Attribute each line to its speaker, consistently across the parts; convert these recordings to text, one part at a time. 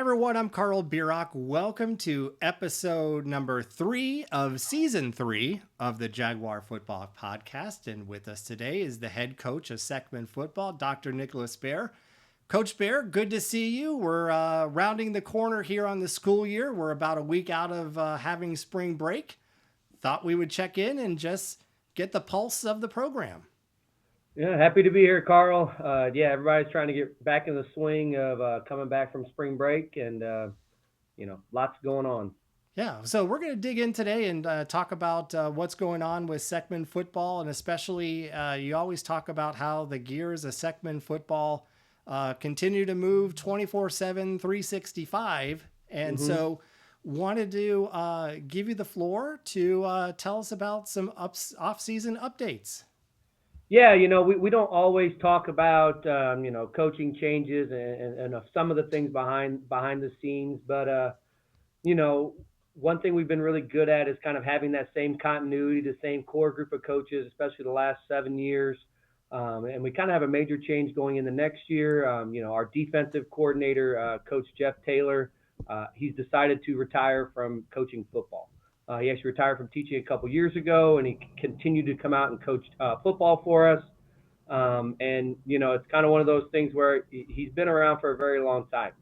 Speaker 1: everyone, I'm Carl Bierock. Welcome to episode number 3 of season 3 of the Jaguar Football Podcast. And with us today is the head coach of Seckman Football, Dr. Nicholas Bear. Coach Bear, good to see you. We're rounding the corner here on the school year. We're about a week out of having spring break. Thought we would check in and just get the pulse of the program.
Speaker 2: Yeah, happy to be here, Carl. Everybody's trying to get back in the swing of coming back from spring break, and lots going on.
Speaker 1: Yeah, so we're going to dig in today and talk about what's going on with Seckman Football, and especially you always talk about how the gears of Seckman Football continue to move 24/7, 365, and so wanted to give you the floor to tell us about some off-season updates.
Speaker 2: Yeah, we don't always talk about coaching changes and some of the things behind the scenes, but one thing we've been really good at is kind of having that same continuity, the same core group of coaches, especially the last 7 years. And we kind of have a major change going in the next year. Our defensive coordinator, Coach Jeff Taylor, he's decided to retire from coaching football. He actually retired from teaching a couple years ago, and he continued to come out and coach football for us. It's kind of one of those things where he's been around for a very long time.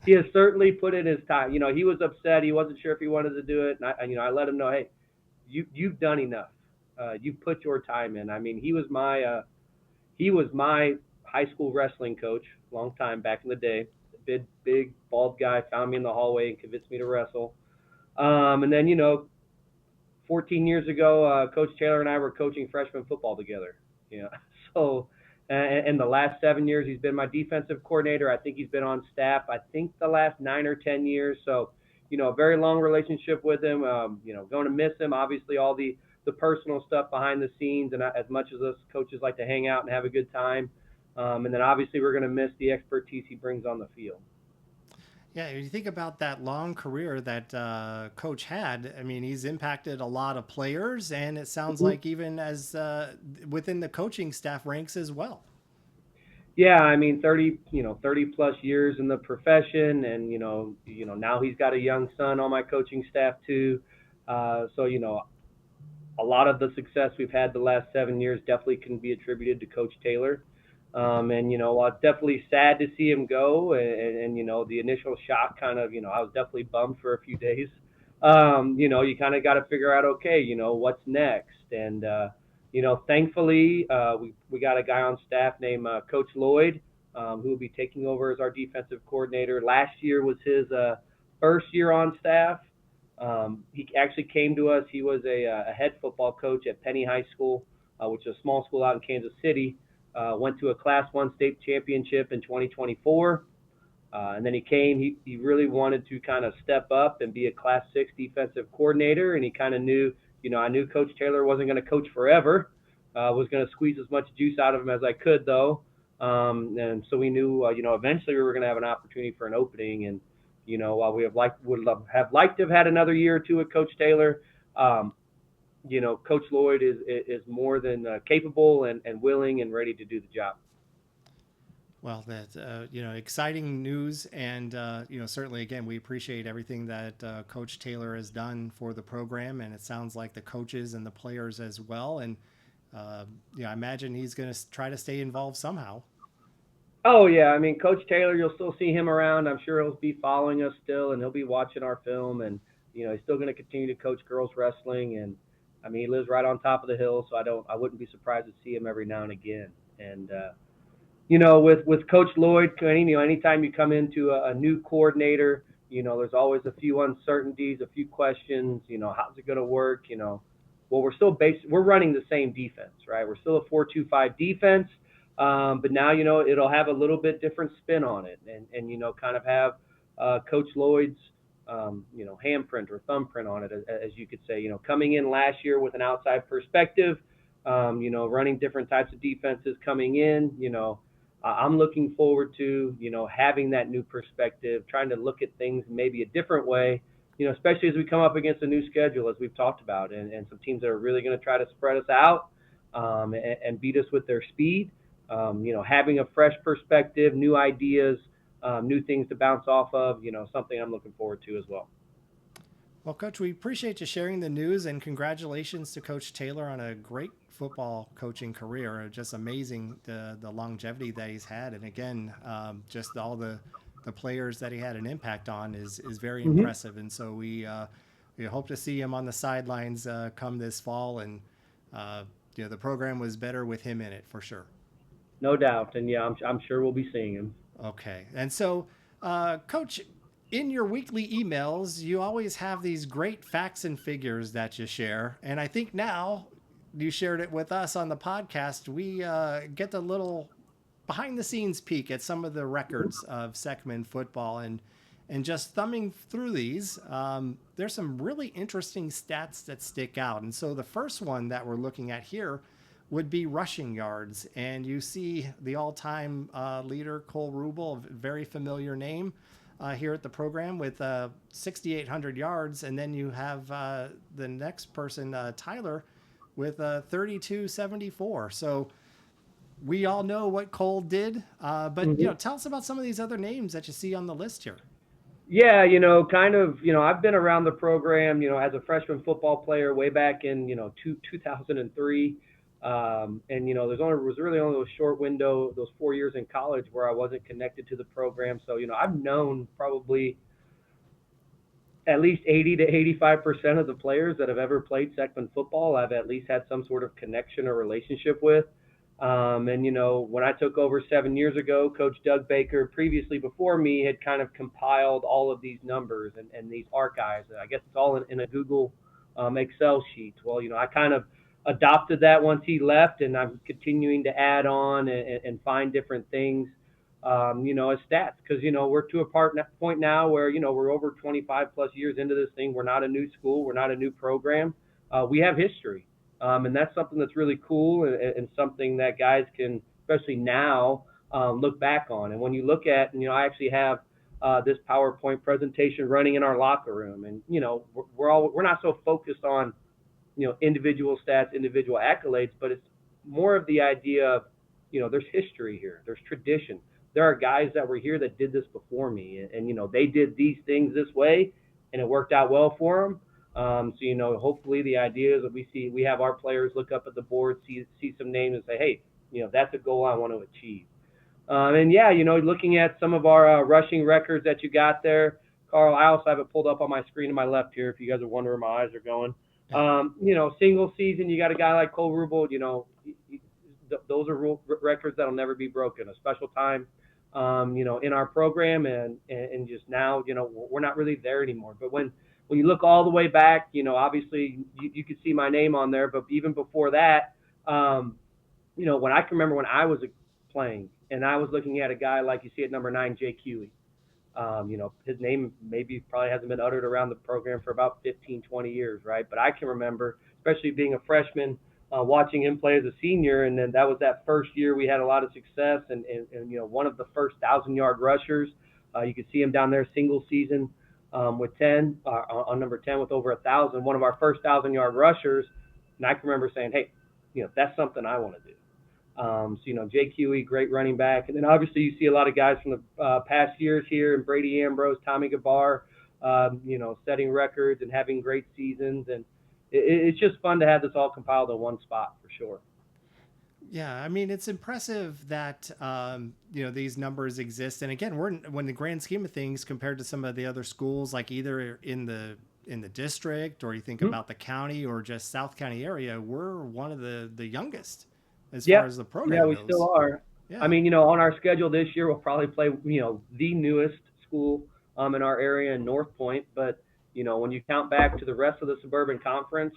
Speaker 2: He has certainly put in his time. He was upset. He wasn't sure if he wanted to do it. And I let him know, hey, you've done enough. You've put your time in. I mean, he was my high school wrestling coach, long time back in the day. Big bald guy found me in the hallway and convinced me to wrestle. And then 14 years ago, Coach Taylor and I were coaching freshman football together. So. And the last 7 years, he's been my defensive coordinator. I think he's been on staff, I think, the last 9 or 10 years. So, a very long relationship with him. Going to miss him, obviously, all the personal stuff behind the scenes. And as much as us coaches like to hang out and have a good time. And then, obviously, we're going to miss the expertise he brings on the field.
Speaker 1: Yeah, if you think about that long career that Coach had, I mean, he's impacted a lot of players, and it sounds like even as within the coaching staff ranks as well.
Speaker 2: Yeah, I mean, 30 plus years in the profession, and now he's got a young son on my coaching staff too. So a lot of the success we've had the last 7 years definitely can be attributed to Coach Taylor. It's definitely sad to see him go, and the initial shock kind of, I was definitely bummed for a few days. You kind of got to figure out, okay, what's next, and thankfully we got a guy on staff named Coach Lloyd, who will be taking over as our defensive coordinator. Last year was his first year on staff. He actually came to us. He was a head football coach at Penny High School, which is a small school out in Kansas City. Went to a Class 1 state championship in 2024. And then he came. He really wanted to kind of step up and be a Class 6 defensive coordinator. And he kind of knew, I knew Coach Taylor wasn't going to coach forever. Was going to squeeze as much juice out of him as I could, though. And so we knew, eventually we were going to have an opportunity for an opening. And, while we would have liked to have had another year or two with Coach Taylor, Coach Lloyd is more than capable and willing and ready to do the job.
Speaker 1: Well, that's, exciting news. And, certainly, again, we appreciate everything that Coach Taylor has done for the program. And it sounds like the coaches and the players as well. And, I imagine he's going to try to stay involved somehow.
Speaker 2: Oh, yeah. I mean, Coach Taylor, you'll still see him around. I'm sure he'll be following us still, and he'll be watching our film. And, he's still going to continue to coach girls wrestling. And, I mean, he lives right on top of the hill, so I wouldn't be surprised to see him every now and again. And, with Coach Lloyd, anytime you come into a new coordinator, there's always a few uncertainties, a few questions, how's it going to work? Well, we're running the same defense, right? We're still a 4-2-5 defense, but now, it'll have a little bit different spin on it and kind of have Coach Lloyd's handprint or thumbprint on it, as you could say, coming in last year with an outside perspective, running different types of defenses coming in, I'm looking forward to, having that new perspective, trying to look at things maybe a different way, especially as we come up against a new schedule, as we've talked about, and some teams that are really going to try to spread us out and beat us with their speed. Having a fresh perspective, new ideas, new things to bounce off of. Something I'm looking forward to as well.
Speaker 1: Well, Coach, we appreciate you sharing the news, and congratulations to Coach Taylor on a great football coaching career. Just amazing the longevity that he's had, and again, just all the players that he had an impact on is very
Speaker 2: Mm-hmm.
Speaker 1: impressive. And so we hope to see him on the sidelines come this fall, and uh, the program was better with him in it for sure.
Speaker 2: No doubt, and yeah, I'm sure we'll be seeing him.
Speaker 1: Okay. And so, Coach, in your weekly emails, you always have these great facts and figures that you share. And I think now you shared it with us on the podcast. We get a little behind the scenes peek at some of the records of Seckman football. And just thumbing through these, there's some really interesting stats that stick out. And so the first one that we're looking at here would be rushing yards. And you see the all-time leader, Cole Rubel, a very familiar name here at the program with 6,800 yards. And then you have the next person, Tyler, with 3,274. So we all know what Cole did, but
Speaker 2: Mm-hmm.
Speaker 1: tell us about some of these other names that you see on the list here.
Speaker 2: Yeah, I've been around the program, as a freshman football player way back in, 2003. And, was really only a short window, those 4 years in college where I wasn't connected to the program. So, I've known probably at least 80 to 85% of the players that have ever played Seckman football. I've at least had some sort of connection or relationship with. And when I took over 7 years ago, Coach Doug Baker, previously before me, had kind of compiled all of these numbers and these archives. I guess it's all in a Google Excel sheet. Well, I kind of adopted that once he left, and I'm continuing to add on and find different things, as stats, because we're to a point now where we're over 25 plus years into this thing. We're not a new school, we're not a new program. We have history. And that's something that's really cool, and something that guys can, especially now, look back on. And when you look at, I actually have this PowerPoint presentation running in our locker room, and we're not so focused on individual stats, individual accolades, but it's more of the idea of there's history here, there's tradition. There are guys that were here that did this before me, and they did these things this way, and it worked out well for them. So hopefully the idea is that we have our players look up at the board, see some names, and say, hey, that's a goal I want to achieve. And yeah, looking at some of our rushing records that you got there, Carl. I also have it pulled up on my screen to my left here, if you guys are wondering where my eyes are going. Single season, you got a guy like Cole Rubel. Those are records that'll never be broken. A special time, in our program, and just now, we're not really there anymore. But when you look all the way back, obviously you could see my name on there. But even before that, when I can remember when I was playing, and I was looking at a guy like you see at number 9, Jake Huey. His name probably hasn't been uttered around the program for about 15, 20 years, right? But I can remember, especially being a freshman, watching him play as a senior, and then that was that first year we had a lot of success, and one of the first 1,000-yard rushers. You could see him down there, single season, with 10 on number 10 with over 1,000. One of our first 1,000-yard rushers, and I can remember saying, hey, that's something I want to do. So, Jake Huey, great running back. And then obviously you see a lot of guys from the past years here, and Brady Ambrose, Tommy Gabar, setting records and having great seasons. And it's just fun to have this all compiled in one spot for sure.
Speaker 1: Yeah, I mean, it's impressive that these numbers exist. And again, when the grand scheme of things, compared to some of the other schools, like either in the district, or you think about the county or just South County area, we're one of the youngest as far as the program
Speaker 2: we
Speaker 1: goes.
Speaker 2: still are.
Speaker 1: Yeah.
Speaker 2: I mean, on our schedule this year, we'll probably play, the newest school in our area in North Point. But, when you count back to the rest of the suburban conference,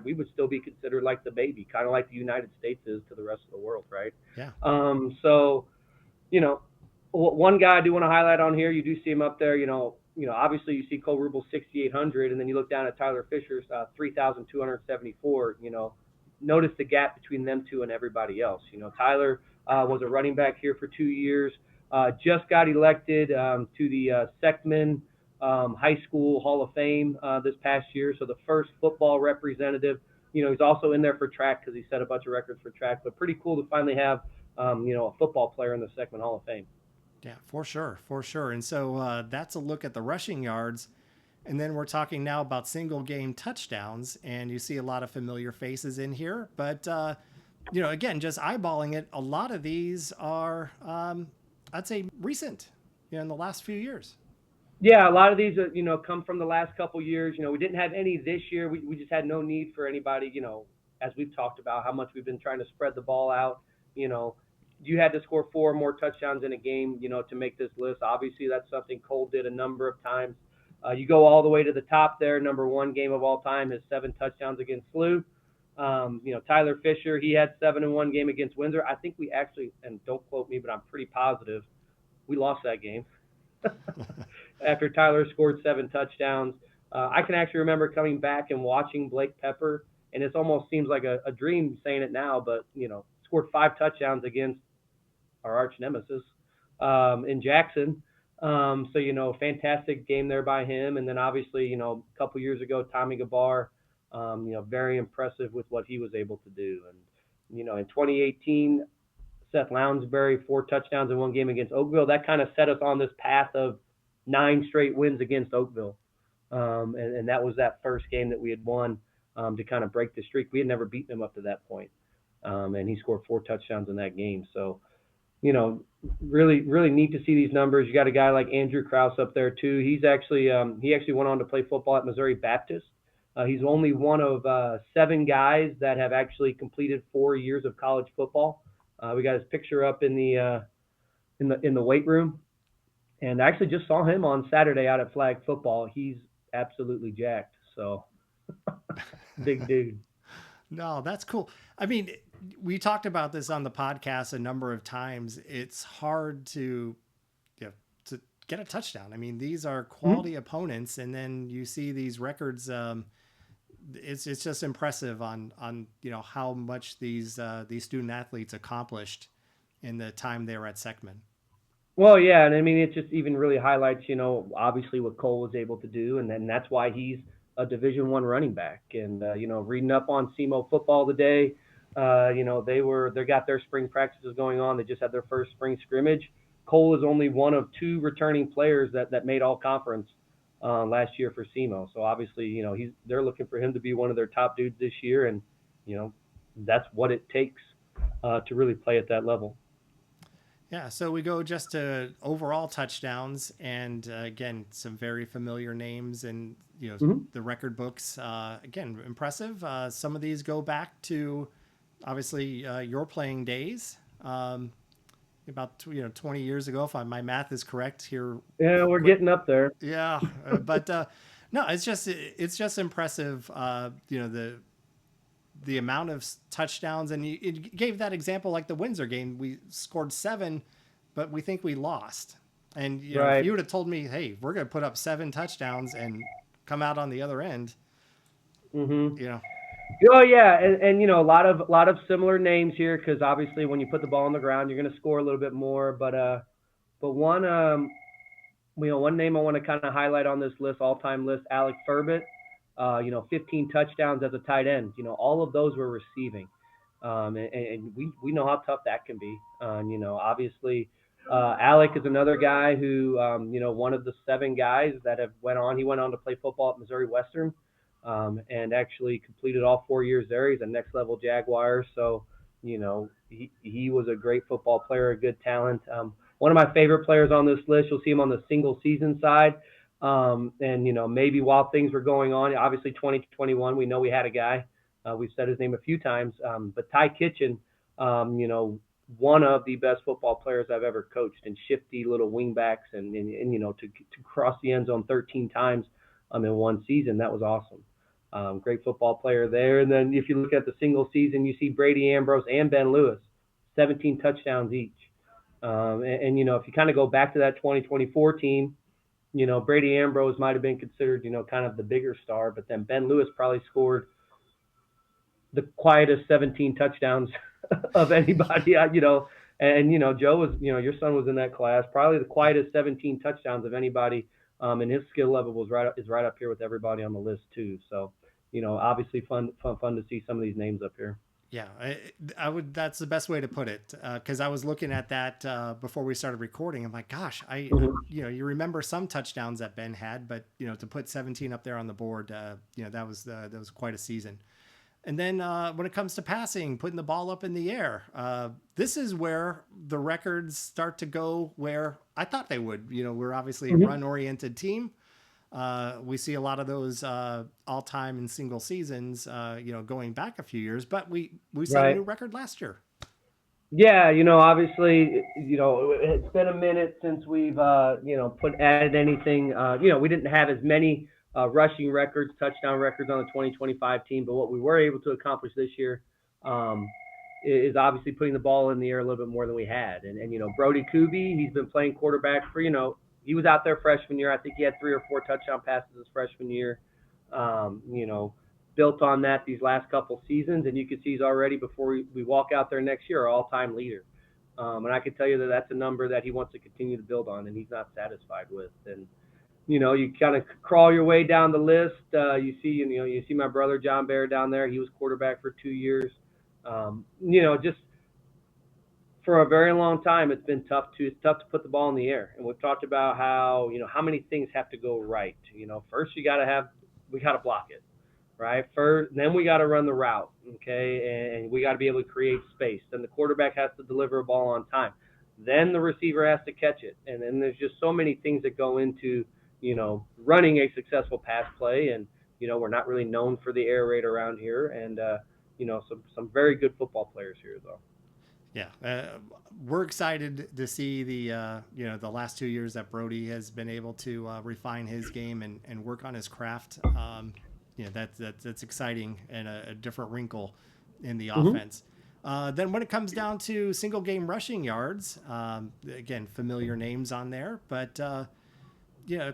Speaker 2: we would still be considered like the baby, kind of like the United States is to the rest of the world, right?
Speaker 1: Yeah.
Speaker 2: So, one guy I do want to highlight on here, you do see him up there, obviously you see Cole Rubel 6,800, and then you look down at Tyler Fisher's 3,274. Notice the gap between them two and everybody else. Tyler was a running back here for 2 years, just got elected to the Seckman High School Hall of Fame this past year. So the first football representative. He's also in there for track because he set a bunch of records for track. But pretty cool to finally have, a football player in the Seckman Hall of Fame.
Speaker 1: Yeah, for sure, for sure. And so that's a look at the rushing yards. And then we're talking now about single game touchdowns. And you see a lot of familiar faces in here. But, again, just eyeballing it, a lot of these are, I'd say, recent, in the last few years.
Speaker 2: Yeah, a lot of these, come from the last couple years. We didn't have any this year. We just had no need for anybody, as we've talked about how much we've been trying to spread the ball out. You know, you had to score 4 more touchdowns in a game, to make this list. Obviously, that's something Cole did a number of times. You go all the way to the top there. Number one game of all time is 7 touchdowns against SLU. Tyler Fisher, he had 7 in one game against Windsor. I think we actually, and don't quote me, but I'm pretty positive we lost that game. After Tyler scored 7 touchdowns. I can actually remember coming back and watching Blake Pepper, and it almost seems like a dream saying it now, but, scored 5 touchdowns against our arch nemesis in Jackson. Fantastic game there by him. And then obviously, a couple years ago, Tommy Gabar, very impressive with what he was able to do. And, in 2018, Seth Lounsbury, 4 touchdowns in one game against Oakville. That kind of set us on this path of 9 straight wins against Oakville. And that was that first game that we had won to kind of break the streak. We had never beaten them up to that point. And he scored 4 touchdowns in that game. So, really, really neat to see these numbers. You got a guy like Andrew Krause up there too. He actually went on to play football at Missouri Baptist. He's only one of 7 guys that have actually completed 4 years of college football. We got his picture up in the weight room, and I actually just saw him on Saturday out at flag football. He's absolutely jacked. So big dude.
Speaker 1: No, that's cool. I mean, we talked about this on the podcast a number of times. It's hard to get a touchdown. I mean, these are quality opponents, and then you see these records. It's just impressive on how much these student athletes accomplished in the time they were at Seckman.
Speaker 2: Well, yeah, and I mean, it just even really highlights, obviously what Cole was able to do, and then that's why he's a Division I running back. And reading up on SEMO football today, they got their spring practices going on. They just had their first spring scrimmage. Cole is only one of 2 returning players that made all conference last year for SEMO. So obviously, they're looking for him to be one of their top dudes this year, and that's what it takes to really play at that level.
Speaker 1: Yeah, so we go just to overall touchdowns, and again, some very familiar names, and the record books. Again, impressive. Some of these go back to obviously your playing days, about 20 years ago, if my math is correct here.
Speaker 2: Yeah, we're getting up there.
Speaker 1: Yeah, but no, it's just impressive. The amount of touchdowns, and you gave that example like the Windsor game. We scored 7, but we think we lost. And
Speaker 2: Right.
Speaker 1: If you would have told me, hey, we're going to put up 7 touchdowns and come out on the other end,
Speaker 2: Oh yeah, and a lot of similar names here, because obviously when you put the ball on the ground, you're going to score a little bit more. But one one name I want to kind of highlight on this list, all-time list, Alec Furbett. 15 touchdowns as a tight end. All of those were receiving, and we know how tough that can be. Obviously, Alec is another guy who, one of the 7 guys that went on to play football at Missouri Western, and actually completed all 4 years there. He's a next level Jaguar. So, he was a great football player, a good talent. One of my favorite players on this list, you'll see him on the single season side. Maybe while things were going on, obviously 2021, we know we had a guy, we've said his name a few times, but Ty Kitchen, one of the best football players I've ever coached, and shifty little wingbacks, and to cross the end zone 13 times in one season, that was awesome. Great football player there. And then if you look at the single season, you see Brady Ambrose and Ben Lewis, 17 touchdowns each. If you kind of go back to that 2024 team, Brady Ambrose might have been considered, kind of the bigger star, but then Ben Lewis probably scored the quietest 17 touchdowns of anybody, Joe was, your son was in that class, probably the quietest 17 touchdowns of anybody. And his skill level is right up here with everybody on the list too. So, obviously fun to see some of these names up here.
Speaker 1: Yeah, I would. That's the best way to put it. Because I was looking at that before we started recording. I'm like, gosh,
Speaker 2: Mhm.
Speaker 1: you remember some touchdowns that Ben had, but to put 17 up there on the board, that was quite a season. And then when it comes to passing, putting the ball up in the air, this is where the records start to go where I thought they would. We're obviously a
Speaker 2: Mhm.
Speaker 1: run-oriented team. We see a lot of those all-time in single seasons, going back a few years, but we set a
Speaker 2: Right.
Speaker 1: new record last year.
Speaker 2: Yeah, obviously, it's been a minute since we've, put added anything. We didn't have as many rushing records, touchdown records on the 2025 team, but what we were able to accomplish this year um, is obviously putting the ball in the air a little bit more than we had. And Brody Kuby, he's been playing quarterback for, he was out there freshman year. I think he had 3 or 4 touchdown passes his freshman year. Um, you know, Built on that these last couple seasons, and you can see he's already, before we walk out there next year, our all-time leader. And I can tell you that that's a number that he wants to continue to build on, and he's not satisfied with. And you kind of crawl your way down the list. You see my brother John Bear down there. He was quarterback for 2 years. Just for a very long time, it's tough to put the ball in the air. And we've talked about how many things have to go right. First we got to block it, right? First, then we got to run the route, okay, and we got to be able to create space. Then the quarterback has to deliver a ball on time. Then the receiver has to catch it, and then there's just so many things that go into running a successful pass play. And we're not really known for the air raid around here, and some very good football players here though.
Speaker 1: Yeah, we're excited to see the last 2 years that Brody has been able to refine his game and work on his craft. That's exciting and a different wrinkle in the
Speaker 2: Mm-hmm.
Speaker 1: offense. Then when it comes down to single game rushing yards, again, familiar names on there, but yeah,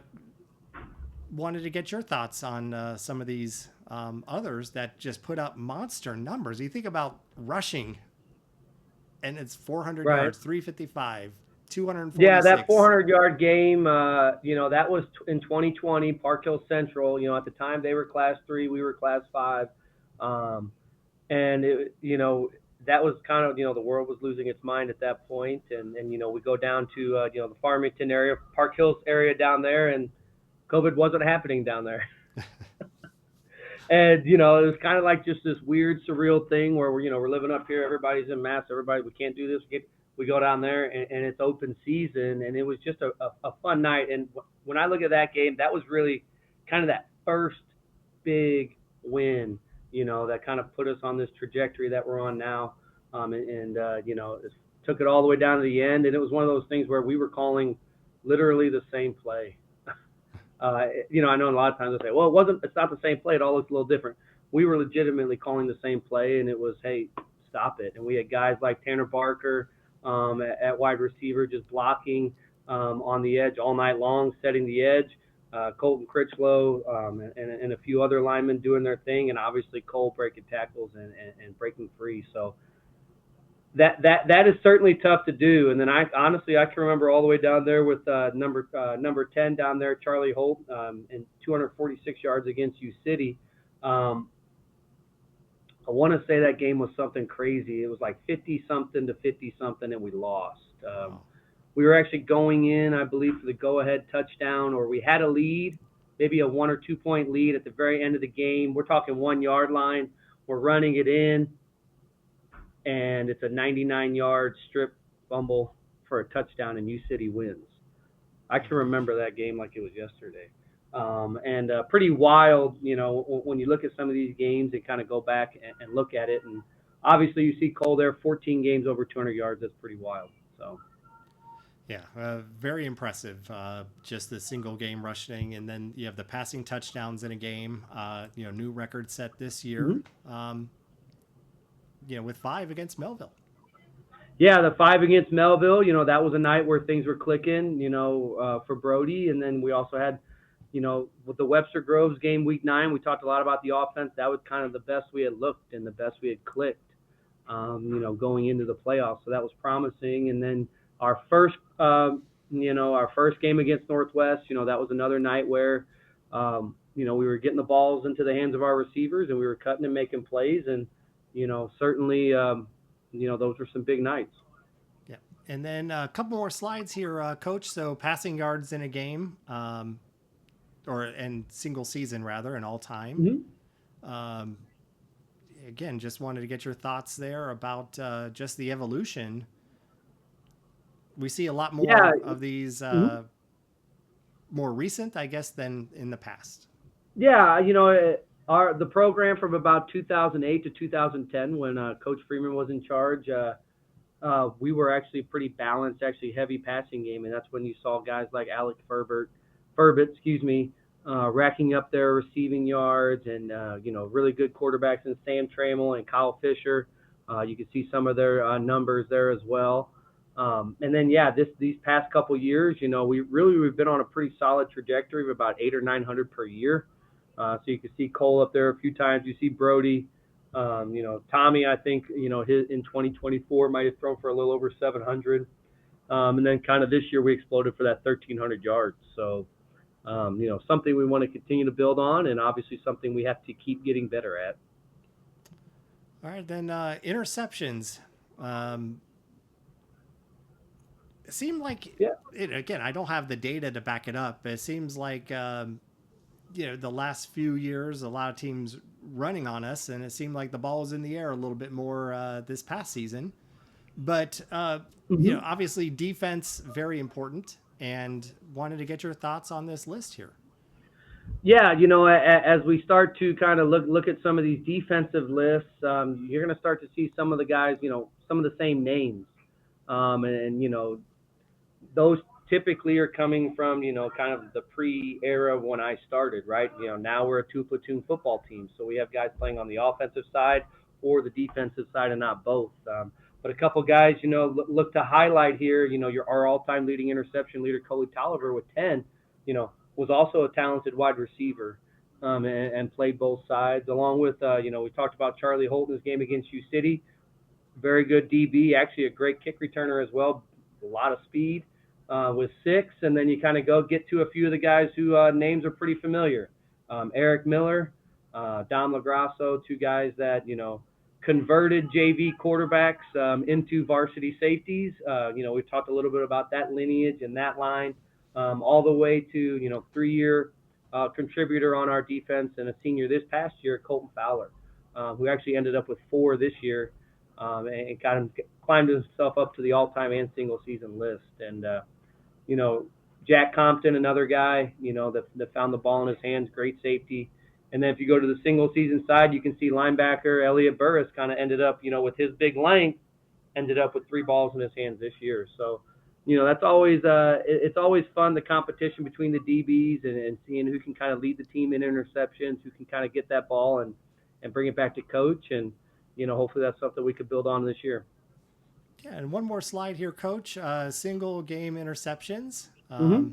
Speaker 1: wanted to get your thoughts on some of these others that just put up monster numbers. You think about rushing, and it's 400
Speaker 2: Right.
Speaker 1: yards, 355,
Speaker 2: Yeah, that
Speaker 1: 246.
Speaker 2: 400-yard game, that was in 2020, Park Hill Central. At the time they were Class 3, we were Class 5, and that was kind of, the world was losing its mind at that point. And we go down to the Farmington area, Park Hills area down there, and COVID wasn't happening down there. And it was kind of like just this weird, surreal thing where we're living up here, everybody's in masks, we can't do this. We go down there, and it's open season, and it was just a fun night. And when I look at that game, that was really kind of that first big win, that kind of put us on this trajectory that we're on now. It took it all the way down to the end, and it was one of those things where we were calling literally the same play. I know a lot of times they say, well, it's not the same play. It all looks a little different. We were legitimately calling the same play, and it was, hey, stop it. And we had guys like Tanner Barker at wide receiver just blocking on the edge all night long, setting the edge. Colton Critchlow and a few other linemen doing their thing, and obviously Cole breaking tackles and breaking free. So that is certainly tough to do. And then I can remember all the way down there with number 10 down there, Charlie Holt, and 246 yards against U City. I want to say that game was something crazy. It was like 50 something to 50 something, and we lost.
Speaker 1: Wow.
Speaker 2: We were actually going in, I believe, for the go-ahead touchdown, or we had a lead, maybe a 1 or 2 point lead at the very end of the game. We're talking 1 yard line. We're running it in, and it's a 99-yard strip fumble for a touchdown, and U City wins. I can remember that game like it was yesterday. And pretty wild, when you look at some of these games and kind of go back and look at it. And obviously you see Cole there, 14 games over 200 yards. That's pretty wild. So.
Speaker 1: Yeah, very impressive. Just the single game rushing, and then you have the passing touchdowns in a game. New record set this year.
Speaker 2: Mm-hmm.
Speaker 1: With 5 against Melville.
Speaker 2: Yeah, the 5 against Melville. That was a night where things were clicking. For Brody, and then we also had, with the Webster Groves game, week 9. We talked a lot about the offense. That was kind of the best we had looked and the best we had clicked. Going into the playoffs. So that was promising. And then our first game against Northwest, that was another night where, we were getting the balls into the hands of our receivers, and we were cutting and making plays. And, certainly, those were some big nights.
Speaker 1: Yeah. And then a couple more slides here, Coach. So passing yards in a game, or in single season rather, in all time.
Speaker 2: Mm-hmm.
Speaker 1: Um, Again, just wanted to get your thoughts there about just the evolution. We see a lot
Speaker 2: Yeah.
Speaker 1: more of these
Speaker 2: Mhm.
Speaker 1: more recent, I guess, than in the past.
Speaker 2: Yeah, the program from about 2008 to 2010, when Coach Freeman was in charge, we were actually pretty balanced, actually heavy passing game, and that's when you saw guys like Alec Furbett, excuse me, racking up their receiving yards, and really good quarterbacks in Sam Trammell and Kyle Fisher. You could see some of their numbers there as well. And then yeah, these past couple years, we've been on a pretty solid trajectory of about 800 or 900 per year. So you can see Cole up there a few times. You see Brody. Tommy, I think, his in 2024 might have thrown for a little over 700. And then kind of this year we exploded for that 1,300 yards. So, something we want to continue to build on, and obviously something we have to keep getting better at.
Speaker 1: All right, then interceptions. It seemed like,
Speaker 2: Yeah.
Speaker 1: again, I don't have the data to back it up, but it seems like the last few years, a lot of teams running on us, and it seemed like the ball was in the air a little bit more this past season. But
Speaker 2: Mm-hmm.
Speaker 1: obviously defense very important, and wanted to get your thoughts on this list here.
Speaker 2: Yeah, as we start to kind of look at some of these defensive lists, you're going to start to see some of the guys, some of the same names, and those typically are coming from, kind of the pre-era when I started, right? Now we're a two platoon football team, so we have guys playing on the offensive side or the defensive side, and not both. But a couple guys, look to highlight here. Our all-time leading interception leader, Coley Tolliver, with 10. Was also a talented wide receiver, and played both sides. Along with, we talked about Charlie Holt in his game against U City. Very good DB, actually a great kick returner as well. A lot of speed, with 6. And then you kind of get to a few of the guys who names are pretty familiar. Eric Miller, Dom LaGrasso, two guys that, converted JV quarterbacks into varsity safeties. We've talked a little bit about that lineage and that line, all the way to, 3-year contributor on our defense and a senior this past year, Colton Fowler, who actually ended up with 4 this year, and kind of climbed himself up to the all-time and single-season list. And, Jack Compton, another guy, that found the ball in his hands, great safety. And then if you go to the single-season side, you can see linebacker Elliot Burris kind of ended up, with his big length, ended up with 3 balls in his hands this year. So, that's always it's always fun, the competition between the DBs, and seeing who can kind of lead the team in interceptions, who can kind of get that ball and bring it back to coach. And, hopefully that's something we could build on this year.
Speaker 1: Yeah, and one more slide here, Coach. Single game interceptions.
Speaker 2: Mm-hmm.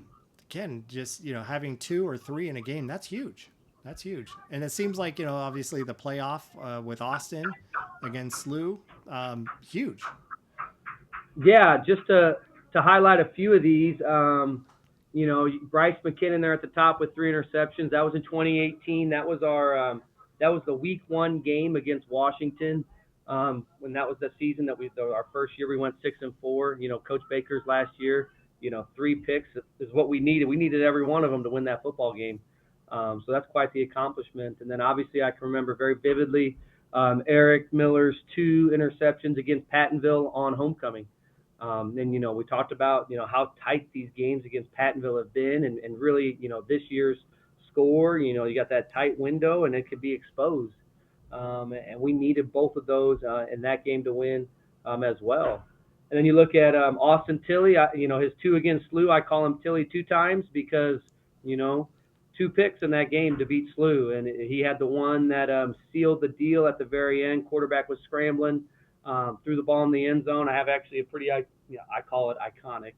Speaker 1: Again, just having 2 or 3 in a game, that's huge. That's huge. And it seems like obviously the playoff with Austin against SLU, huge.
Speaker 2: Yeah, just to highlight a few of these, Bryce McKinnon there at the top with 3 interceptions. That was in 2018. That was that was the week 1 game against Washington. When that was the season that our first year we went 6-4. Coach Baker's last year, 3 picks is what we needed. We needed every one of them to win that football game. So that's quite the accomplishment. And then obviously I can remember very vividly Eric Miller's 2 interceptions against Pattonville on homecoming. And, we talked about, how tight these games against Pattonville have been, and really, this year's score, you got that tight window and it could be exposed. And we needed both of those in that game to win as well. And then you look at Austin Tilley, his 2 against SLU, I call him Tilley 2 times because, 2 picks in that game to beat SLU. And he had the one that sealed the deal at the very end. Quarterback was scrambling, threw the ball in the end zone. I have actually a pretty, I call it iconic,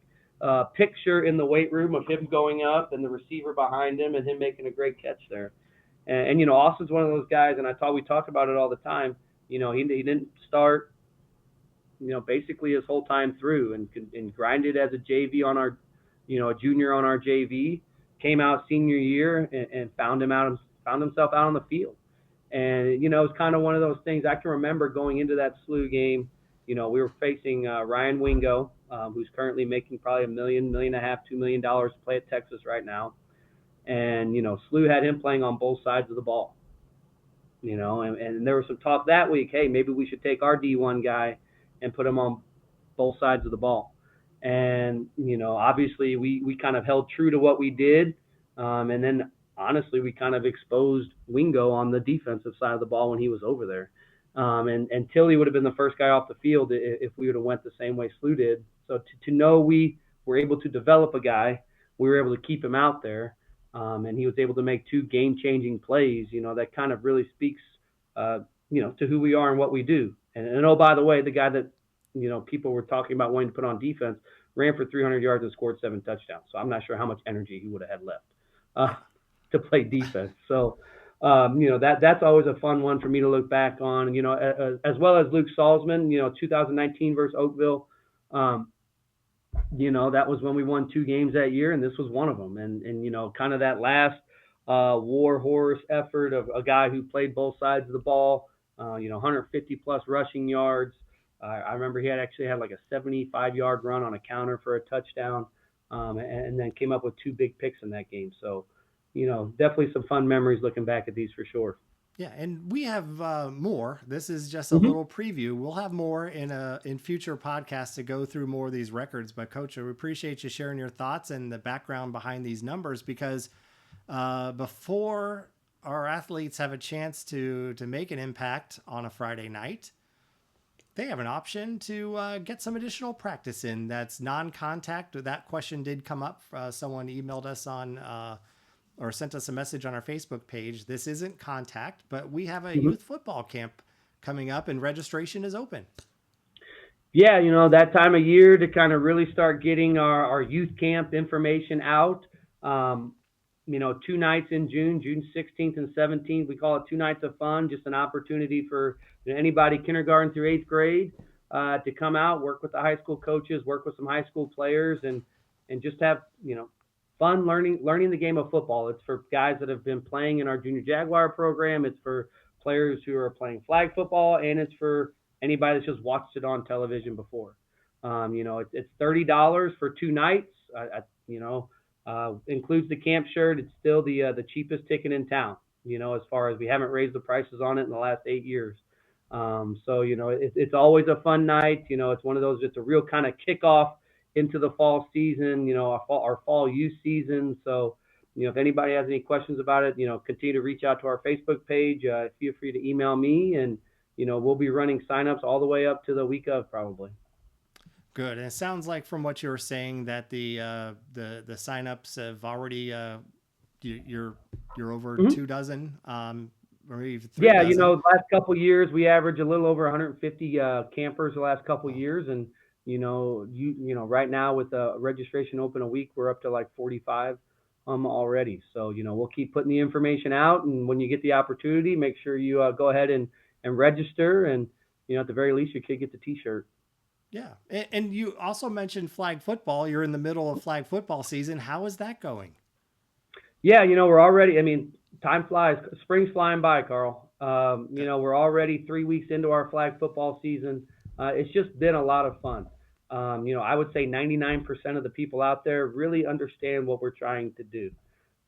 Speaker 2: picture in the weight room of him going up and the receiver behind him and him making a great catch there. And Austin's one of those guys, and we talk about it all the time. He didn't start, basically his whole time through, and grinded as a JV on our, a junior on our JV, came out senior year and found himself out on the field. And, it's kind of one of those things. I can remember going into that SLU game, we were facing Ryan Wingo, who's currently making probably $1.5 million, $2 million to play at Texas right now. And, SLU had him playing on both sides of the ball, and there was some talk that week, hey, maybe we should take our D1 guy and put him on both sides of the ball. And, obviously we kind of held true to what we did. And then honestly, we kind of exposed Wingo on the defensive side of the ball when he was over there. And Tilly would have been the first guy off the field if we would have went the same way SLU did. So to know we were able to develop a guy, we were able to keep him out there, and he was able to make 2 game-changing plays, that kind of really speaks, to who we are and what we do. And oh, by the way, the guy that, people were talking about wanting to put on defense ran for 300 yards and scored 7 touchdowns. So I'm not sure how much energy he would have had left to play defense. So, that's always a fun one for me to look back on, as well as Luke Salzman, 2019 versus Oakville. That was when we won 2 games that year, and this was one of them. And kind of that last war horse effort of a guy who played both sides of the ball, 150 plus rushing yards. I remember he actually had like a 75-yard run on a counter for a touchdown, and then came up with 2 big picks in that game. So, definitely some fun memories looking back at these for sure.
Speaker 1: Yeah, and we have more. This is just a little preview. We'll have more in future podcasts to go through more of these records. But Coach, we appreciate you sharing your thoughts and the background behind these numbers, because before our athletes have a chance to make an impact on a Friday night, they have an option to get some additional practice in. That's non-contact. That question did come up. Someone emailed us on or sent us a message on our Facebook page. This isn't contact, but we have a youth football camp coming up and registration is open.
Speaker 2: Yeah, that time of year to kind of really start getting our youth camp information out. 2 nights in June 16th and 17th. We call it 2 nights of fun, just an opportunity for anybody kindergarten through 8th grade to come out, work with the high school coaches, work with some high school players, and just have, fun learning the game of football. It's for guys that have been playing in our Junior Jaguar program. It's for players who are playing flag football, and it's for anybody that's just watched it on television before. It's $30 for 2 nights. Includes the camp shirt. It's still the cheapest ticket in town, as far as we haven't raised the prices on it in the last 8 years. It's always a fun night. It's one of those, it's a real kind of kickoff into the fall season, our fall youth season. So, if anybody has any questions about it, continue to reach out to our Facebook page. Feel free to email me, and, we'll be running signups all the way up to the week of probably.
Speaker 1: Good. And it sounds like from what you were saying that the signups have already, you're over 2 dozen, or even 3 dozen.
Speaker 2: The last couple of years, we average a little over 150 campers the last couple of years. And, right now with the registration open a week, we're up to like 45 already. So, we'll keep putting the information out, and when you get the opportunity, make sure you go ahead and register, and, at the very least, your kid gets a t-shirt.
Speaker 1: Yeah. And you also mentioned flag football. You're in the middle of flag football season. How is that going?
Speaker 2: Yeah, we're already, time flies. Spring's flying by, Carl. We're already 3 weeks into our flag football season. It's just been a lot of fun. I would say 99% of the people out there really understand what we're trying to do,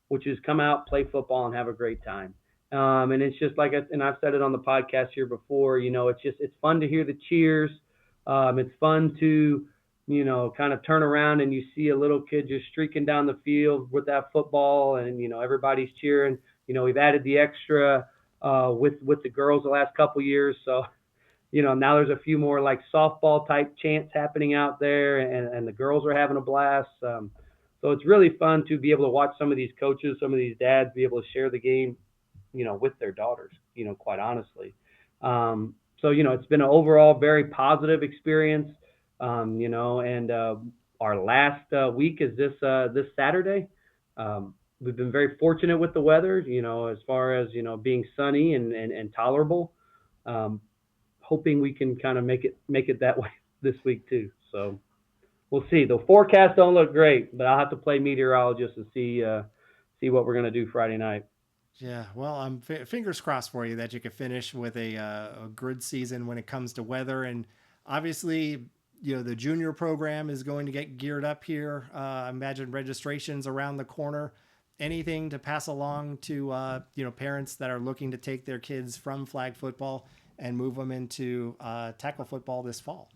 Speaker 2: which is come out, play football, and have a great time. And it's just and I've said it on the podcast here before, it's fun to hear the cheers. It's fun to, kind of turn around and you see a little kid just streaking down the field with that football, and, everybody's cheering. We've added the extra with the girls the last couple years. So, now there's a few more like softball type chants happening out there, and the girls are having a blast. So it's really fun to be able to watch some of these coaches, some of these dads be able to share the game, with their daughters, quite honestly. So, it's been an overall very positive experience, and our last week is this Saturday. We've been very fortunate with the weather, as far as, being sunny and tolerable. Hoping we can kind of make it that way this week too. So we'll see. The forecasts don't look great, but I'll have to play meteorologist and see what we're going to do Friday night.
Speaker 1: Yeah, well, I'm fingers crossed for you that you can finish with a good season when it comes to weather. And obviously, the junior program is going to get geared up here. I imagine registrations around the corner. Anything to pass along to parents that are looking to take their kids from flag football and move them into tackle football this fall?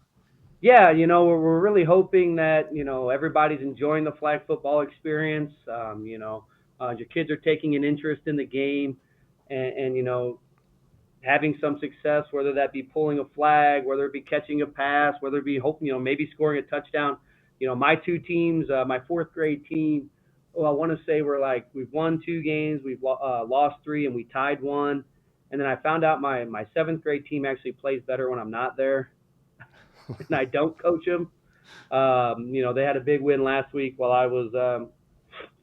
Speaker 2: Yeah, we're really hoping that everybody's enjoying the flag football experience. Your kids are taking an interest in the game, and having some success, whether that be pulling a flag, whether it be catching a pass, whether it be hoping, maybe scoring a touchdown. My two teams, my fourth grade team, well, I want to say we've won 2 games, we've lost 3, and we tied 1. And then I found out my seventh grade team actually plays better when I'm not there and I don't coach them. They had a big win last week while I was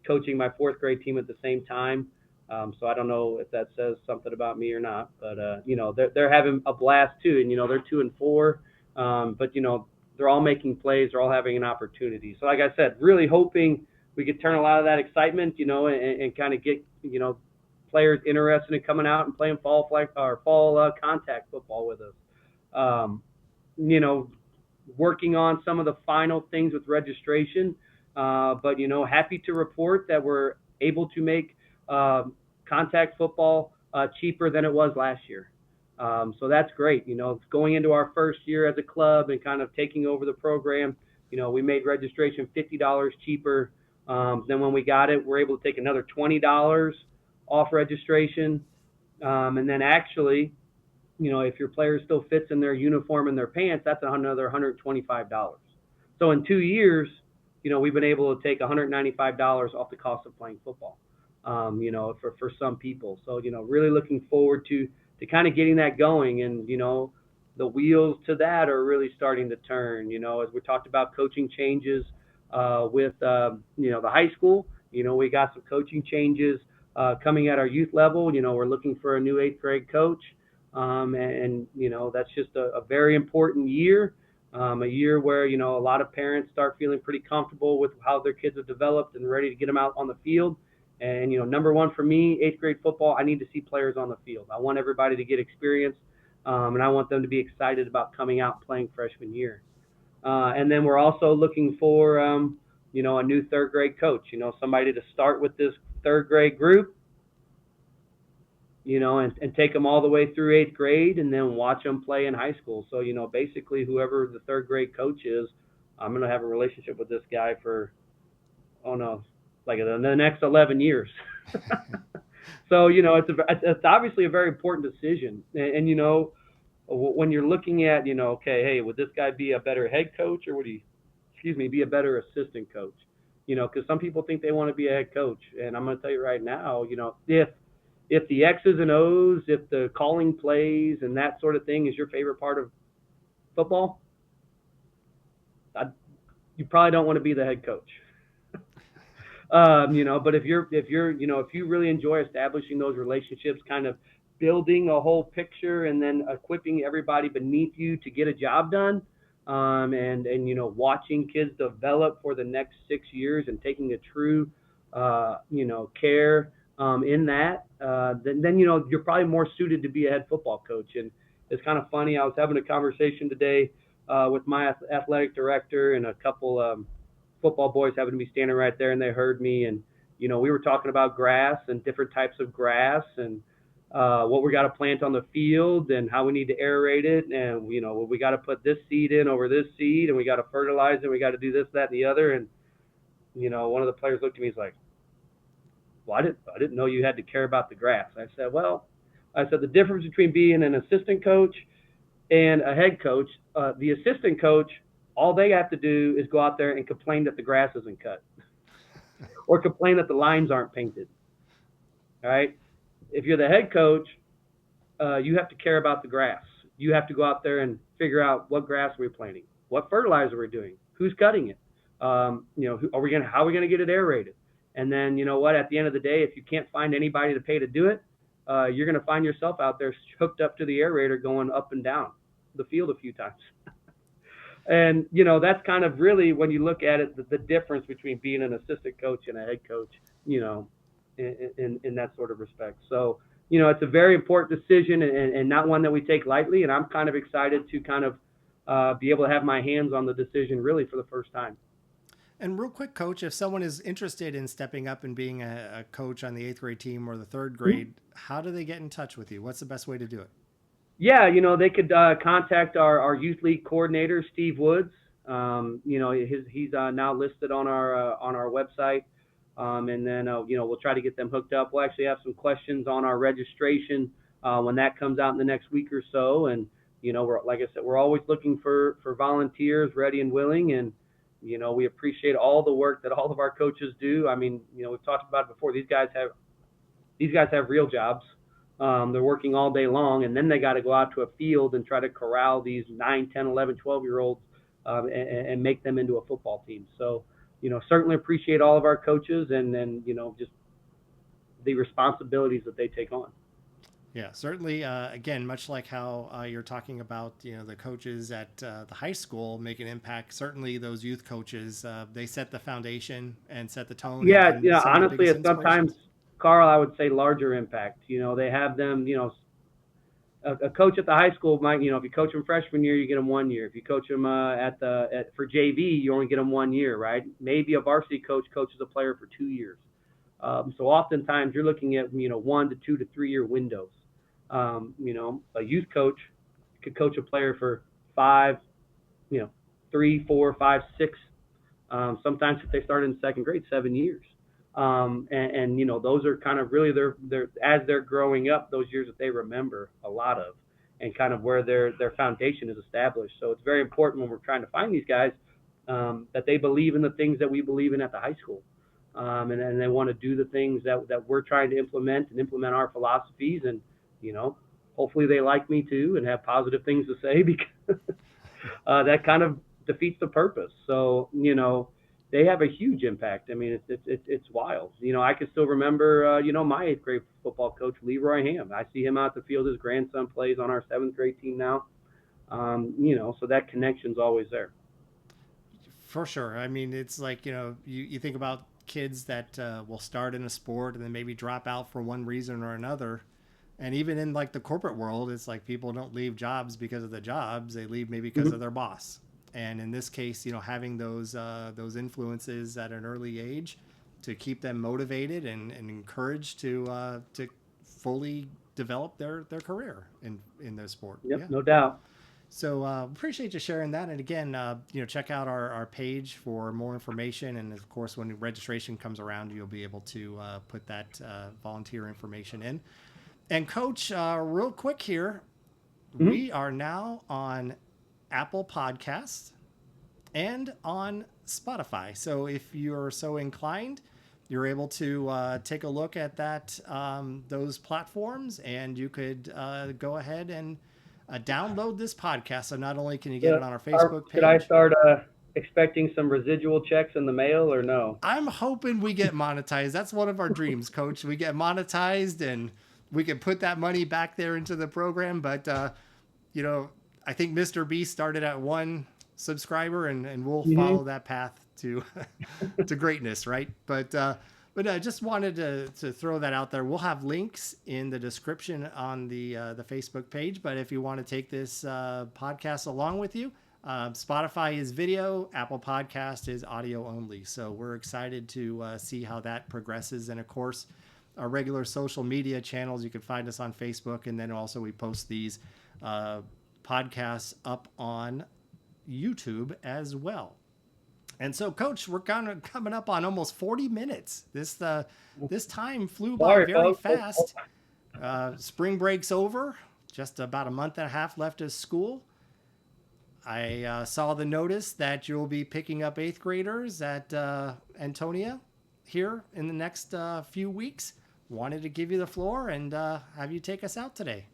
Speaker 2: coaching my fourth grade team at the same time. So I don't know if that says something about me or not, but they're having a blast too, and they're 2-4, but they're all making plays, they're all having an opportunity. So like I said, really hoping we could turn a lot of that excitement, and kind of get players interested in coming out and playing fall contact football with us. Um, you know, Working on some of the final things with registration. But happy to report that we're able to make contact football cheaper than it was last year. So that's great. Going into our first year as a club and kind of taking over the program, we made registration $50 cheaper than when we got it. We're able to take another $20 off registration. And then actually, if your player still fits in their uniform and their pants, that's another $125. So in 2 years, we've been able to take $195 off the cost of playing football, for some people. So, really looking forward to kind of getting that going. And, the wheels to that are really starting to turn, as we talked about coaching changes with, the high school. We got some coaching changes coming at our youth level. We're looking for a new 8th grade coach. That's just a very important year, a year where, a lot of parents start feeling pretty comfortable with how their kids have developed and ready to get them out on the field. And, number one for me, 8th grade football, I need to see players on the field. I want everybody to get experience, and I want them to be excited about coming out playing freshman year. And then we're also looking for, a new 3rd grade coach, somebody to start with this 3rd grade group, and take them all the way through 8th grade and then watch them play in high school. So, basically whoever the 3rd grade coach is, I'm going to have a relationship with this guy for, like the next 11 years. So, it's obviously a very important decision. And when you're looking at, okay, hey, would this guy be a better head coach or would he, be a better assistant coach? Because some people think they want to be a head coach. And I'm going to tell you right now, if the X's and O's, if the calling plays and that sort of thing is your favorite part of football, you probably don't want to be the head coach. But if you really enjoy establishing those relationships, kind of building a whole picture and then equipping everybody beneath you to get a job done, and watching kids develop for the next 6 years and taking a true, care in that, then you're probably more suited to be a head football coach. And it's kind of funny. I was having a conversation today with my athletic director and a couple football boys happened to be standing right there, and they heard me. And we were talking about grass and different types of grass and what we got to plant on the field and how we need to aerate it, and we got to put this seed in over this seed, and we got to fertilize it, we got to do this, that, and the other. And one of the players looked at me, he's like, well, I didn't know you had to care about the grass. I said, the difference between being an assistant coach and a head coach, the assistant coach, all they have to do is go out there and complain that the grass isn't cut or complain that the lines aren't painted. All right. If you're the head coach, you have to care about the grass. You have to go out there and figure out what grass we're planting, what fertilizer we're doing, who's cutting it. How are we going to get it aerated? And then, at the end of the day, if you can't find anybody to pay to do it, you're going to find yourself out there hooked up to the aerator going up and down the field a few times. And, that's kind of really, when you look at it, the difference between being an assistant coach and a head coach. in that sort of respect. So, it's a very important decision and not one that we take lightly. And I'm kind of excited to kind of be able to have my hands on the decision really for the first time.
Speaker 1: And real quick, coach, if someone is interested in stepping up and being a coach on the eighth grade team or the third grade, how do they get in touch with you? What's the best way to do it?
Speaker 2: Yeah, they could contact our youth league coordinator, Steve Woods. He's now listed on our website, and then we'll try to get them hooked up. We'll actually have some questions on our registration when that comes out in the next week or so. And we're, like I said, we're always looking for volunteers, ready and willing, and we appreciate all the work that all of our coaches do. I mean, we've talked about it before. These guys have real jobs. They're working all day long, and then they got to go out to a field and try to corral these 9, 10, 11, 12-year-olds and make them into a football team. So, certainly appreciate all of our coaches and just the responsibilities that they take on.
Speaker 1: Yeah, certainly. Again, much like how you're talking about, the coaches at the high school make an impact. Certainly, those youth coaches, they set the foundation and set the tone.
Speaker 2: Yeah,
Speaker 1: And some of the
Speaker 2: honestly,
Speaker 1: biggest
Speaker 2: it's sometimes,
Speaker 1: inspirations.
Speaker 2: Carl, I would say larger impact. They have them, a coach at the high school might, if you coach them freshman year, you get them 1 year. If you coach them for JV, you only get them 1 year, right? Maybe a varsity coach coaches a player for 2 years. So oftentimes you're looking at 1 to 2 to 3 year windows. A youth coach could coach a player for 5, 3, 4, 5, 6. Sometimes if they start in second grade, 7 years. Those are kind of really their as they're growing up, those years that they remember a lot of, and kind of where their foundation is established. So it's very important when we're trying to find these guys that they believe in the things that we believe in at the high school, and they want to do the things that we're trying to implement our philosophies, and hopefully they like me too and have positive things to say because that kind of defeats the purpose. So they have a huge impact. I mean, it's wild. I can still remember, my eighth grade football coach, Leroy Ham. I see him out the field. His grandson plays on our seventh grade team now. So that connection's always there.
Speaker 1: For sure. I mean, it's like, you think about kids that will start in a sport and then maybe drop out for one reason or another. And even in like the corporate world, it's like people don't leave jobs because of the jobs. They leave maybe because
Speaker 2: Mm-hmm.
Speaker 1: of their boss. And in this case, having those influences at an early age to keep them motivated and encouraged to fully develop their career in their sport.
Speaker 2: Yep,
Speaker 1: Yeah.
Speaker 2: no doubt.
Speaker 1: So appreciate you sharing that. And again, check out our page for more information. And of course, when registration comes around, you'll be able to put that volunteer information in. And Coach, real quick here,
Speaker 2: Mm-hmm.
Speaker 1: we are now on Apple Podcasts and on Spotify. So if you're so inclined, you're able to take a look at those platforms, and you could go ahead and download this podcast. So not only can you get
Speaker 2: Yeah.
Speaker 1: it on our Facebook
Speaker 2: Should I
Speaker 1: page,
Speaker 2: start expecting some residual checks in the mail or no?
Speaker 1: I'm hoping we get monetized. That's one of our dreams, Coach. We get monetized and we can put that money back there into the program. But I think Mr. B started at 1 subscriber, and we'll
Speaker 2: Mm-hmm.
Speaker 1: follow that path to to greatness, right? But I just wanted to throw that out there. We'll have links in the description on the Facebook page. But if you want to take this podcast along with you, Spotify is video, Apple Podcast is audio only. So we're excited to see how that progresses. And of course, our regular social media channels, you can find us on Facebook, and then also we post these podcasts up on YouTube as well. And so, Coach, we're kind of coming up on almost 40 minutes. This time flew by
Speaker 2: Sorry,
Speaker 1: very
Speaker 2: folks.
Speaker 1: fast. Spring break's over. Just about a month and a half left of school. I saw the notice that you'll be picking up eighth graders at Antonia here in the next few weeks. Wanted to give you the floor and have you take us out today.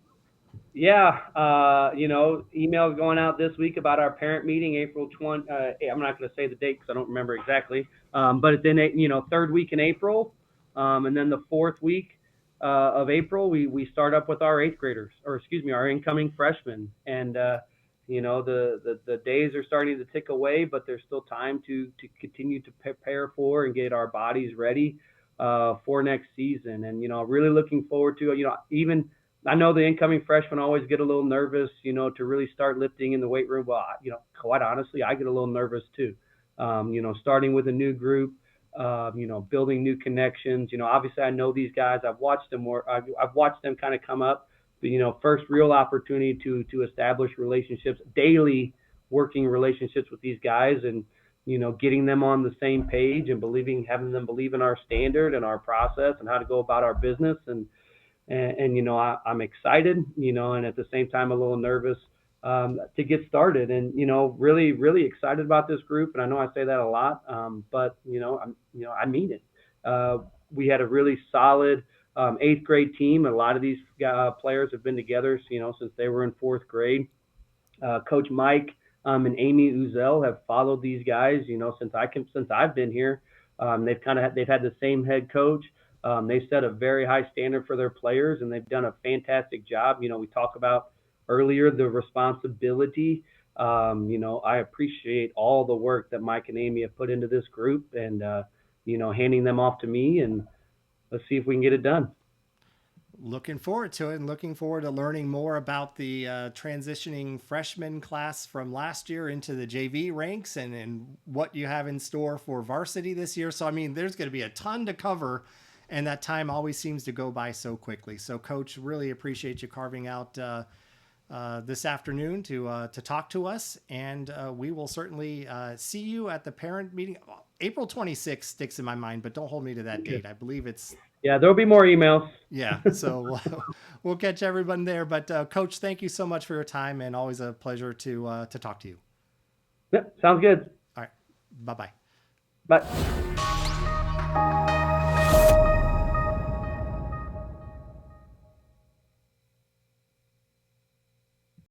Speaker 2: Yeah, emails going out this week about our parent meeting, April 20. I'm not going to say the date because I don't remember exactly, but it's in third week in April, and then the fourth week of April we start up with our eighth graders, or excuse me, our incoming freshmen, and the days are starting to tick away, but there's still time to continue to prepare for and get our bodies ready for next season. And, really looking forward to, even I know the incoming freshmen always get a little nervous, to really start lifting in the weight room. Well, quite honestly, I get a little nervous too. Starting with a new group, building new connections. Obviously I know these guys. I've watched them work. I've watched them kind of come up. But, first real opportunity to establish relationships, daily working relationships with these guys, and getting them on the same page and having them believe in our standard and our process and how to go about our business. I'm excited, and at the same time a little nervous to get started, and really really excited about this group. And I know I say that a lot, but I mean it. We had a really solid eighth grade team. A lot of these players have been together, since they were in fourth grade. Coach Mike and Amy Uzel have followed these guys, since I've been here. They've had the same head coach. They set a very high standard for their players, and they've done a fantastic job. We talk about earlier the responsibility. I appreciate all the work that Mike and Amy have put into this group, and handing them off to me, and let's see if we can get it done.
Speaker 1: Looking forward to it, and looking forward to learning more about the transitioning freshman class from last year into the JV ranks, and what you have in store for varsity this year. So, I mean, there's going to be a ton to cover, and that time always seems to go by so quickly. So, Coach, really appreciate you carving out this afternoon to talk to us, and we will certainly see you at the parent meeting. April 26th sticks in my mind, but don't hold me to that date. I believe it's...
Speaker 2: Yeah, there'll be more emails.
Speaker 1: Yeah, so we'll catch everyone there. But Coach, thank you so much for your time, and always a pleasure to talk to you.
Speaker 2: Yep, sounds good.
Speaker 1: All right, bye-bye.
Speaker 2: Bye.